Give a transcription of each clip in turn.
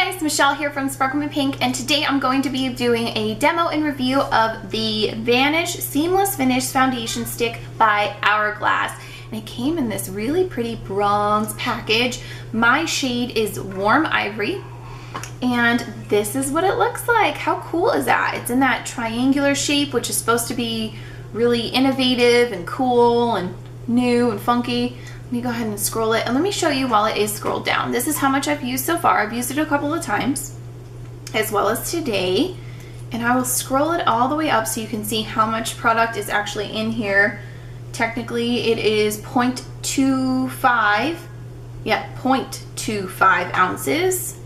guys, Michelle here from Sparkle Me Pink, and today I'm going to be doing a demo and review of the Vanish Seamless Finish Foundation Stick by Hourglass. And it came in this really pretty bronze package. My shade is Warm Ivory, and this is what it looks like. How cool is that? It's in that triangular shape, which is supposed to be really innovative and cool and new and funky. Let me go ahead and scroll it, and let me show you while it is scrolled down. This is how much I've used so far. I've used it a couple of times, as well as today, and I will scroll it all the way up so you can see how much product is actually in here. Technically it is 0.25, yeah, 0.25 ounces,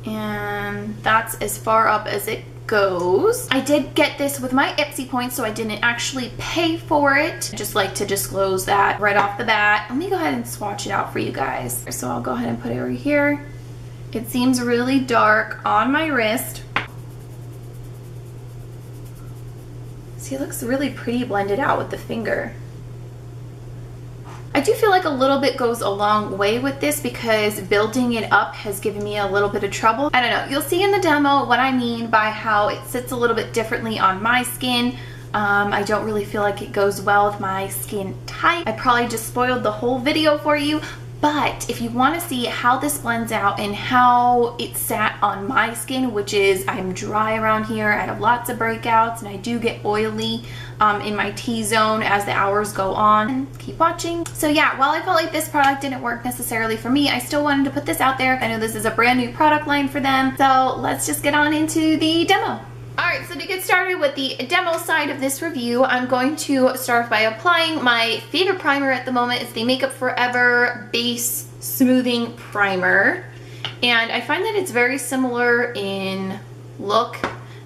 and that's as far up as it goes. I did get this with my Ipsy points, so I didn't actually pay for it. I just like to disclose that right off the bat. Let me go ahead and swatch it out for you guys. So I'll go ahead and put it right here. It seems really dark on my wrist. See, it looks really pretty blended out with the finger. I do feel like a little bit goes a long way with this because building it up has given me a little bit of trouble. I don't know, you'll see in the demo what I mean by how it sits a little bit differently on my skin. I don't really feel like it goes well with my skin type. I probably just spoiled the whole video for you, but if you want to see how this blends out and how it sat on my skin, which is I'm dry around here, I have lots of breakouts, and I do get oily in my T-zone as the hours go on. Keep watching. So yeah, while I felt like this product didn't work necessarily for me, I still wanted to put this out there. I know this is a brand new product line for them, so let's just get on into the demo. Alright, so to get started with the demo side of this review, I'm going to start by applying my favorite primer at the moment. It's the Makeup Forever Base Smoothing Primer. And I find that it's very similar in look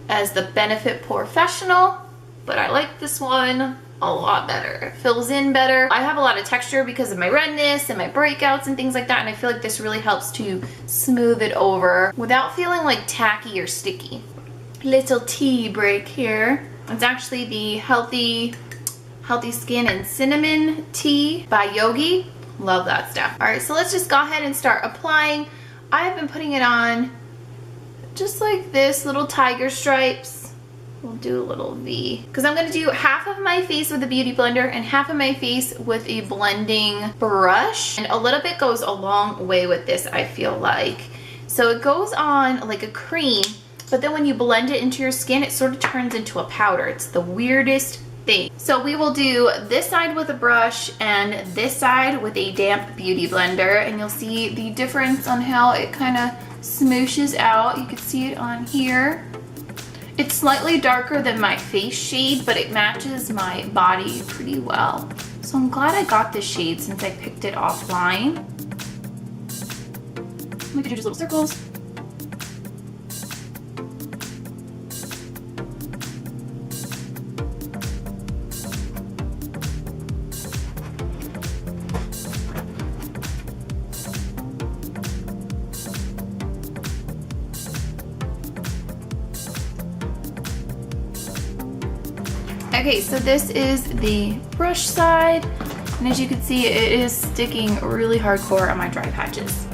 as the Benefit Professional, but I like this one a lot better. It fills in better. I have a lot of texture because of my redness and my breakouts and things like that, and I feel like this really helps to smooth it over without feeling like tacky or sticky. Little tea break here. It's actually the Healthy Skin and Cinnamon Tea by Yogi. Love that stuff. Alright, so let's just go ahead and start applying. I have been putting it on just like this, little tiger stripes. We'll do a little V, because I'm going to do half of my face with a beauty blender and half of my face with a blending brush. And a little bit goes a long way with this, I feel like. So it goes on like a cream, but then when you blend it into your skin, it sort of turns into a powder. It's the weirdest thing. So we will do this side with a brush and this side with a damp beauty blender, and you'll see the difference on how it kind of smooshes out. You can see it on here. It's slightly darker than my face shade, but it matches my body pretty well. So I'm glad I got this shade since I picked it offline. We could do just little circles. Okay, so this is the brush side, and as you can see, it is sticking really hardcore on my dry patches.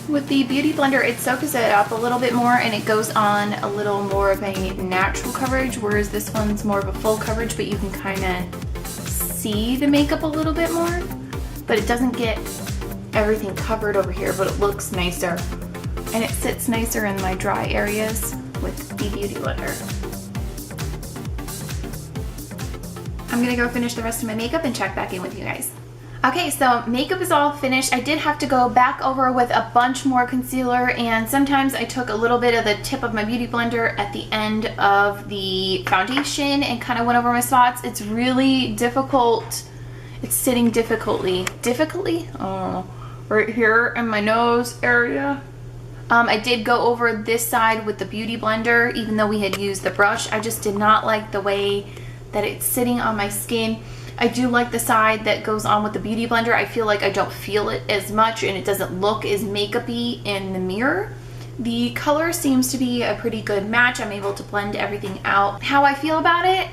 With the beauty blender, it soaks it up a little bit more and it goes on a little more of a natural coverage, whereas this one's more of a full coverage, but you can kind of see the makeup a little bit more. But it doesn't get everything covered over here, but it looks nicer. And it sits nicer in my dry areas with the beauty blender. I'm gonna go finish the rest of my makeup and check back in with you guys. Okay, so makeup is all finished. I did have to go back over with a bunch more concealer, and sometimes I took a little bit of the tip of my beauty blender at the end of the foundation and kind of went over my spots. It's really difficult. It's sitting difficultly. Oh, right here in my nose area. I did go over this side with the beauty blender, even though we had used the brush. I just did not like the way that it's sitting on my skin. I do like the side that goes on with the Beauty Blender. I feel like I don't feel it as much and it doesn't look as makeup-y in the mirror. The color seems to be a pretty good match. I'm able to blend everything out. How I feel about it,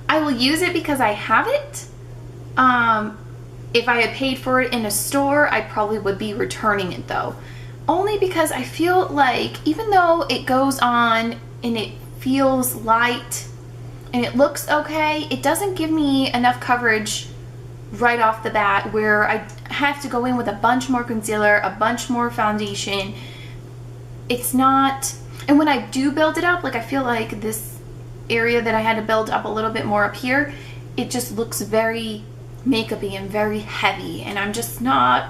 I will use it because I have it. If I had paid for it in a store, I probably would be returning it though. Only because I feel like even though it goes on and it feels light and it looks okay, it doesn't give me enough coverage right off the bat where I have to go in with a bunch more concealer, a bunch more foundation. It's not, and when I do build it up, like I feel like this area that I had to build up a little bit more up here, it just looks very makeup-y and very heavy, and I'm just not,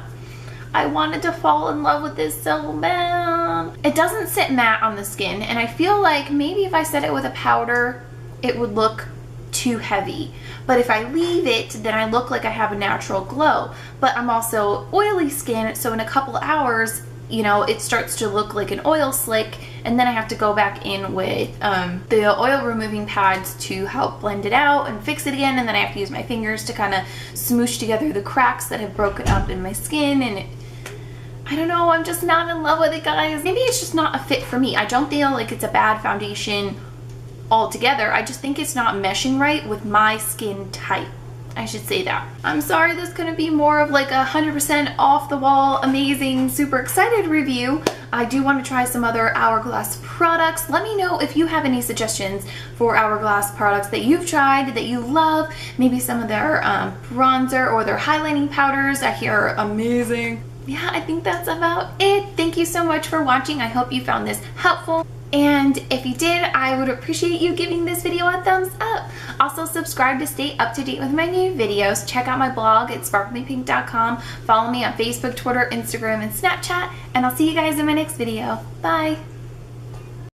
I wanted to fall in love with this so bad. It doesn't sit matte on the skin, and I feel like maybe if I set it with a powder, it would look too heavy. But if I leave it, then I look like I have a natural glow. But I'm also oily skin, so in a couple hours, you know, it starts to look like an oil slick, and then I have to go back in with the oil removing pads to help blend it out and fix it again, and then I have to use my fingers to kind of smoosh together the cracks that have broken up in my skin, and I don't know, I'm just not in love with it, guys. Maybe it's just not a fit for me. I don't feel like it's a bad foundation altogether. I just think it's not meshing right with my skin type. I should say that. I'm sorry this couldn't be more of like a 100% off the wall, amazing, super excited review. I do want to try some other Hourglass products. Let me know if you have any suggestions for Hourglass products that you've tried, that you love. Maybe some of their bronzer or their highlighting powders I hear are amazing. Yeah, I think that's about it. Thank you so much for watching. I hope you found this helpful. And if you did, I would appreciate you giving this video a thumbs up. Also, subscribe to stay up to date with my new videos. Check out my blog at sparklingpink.com. Follow me on Facebook, Twitter, Instagram, and Snapchat. And I'll see you guys in my next video. Bye!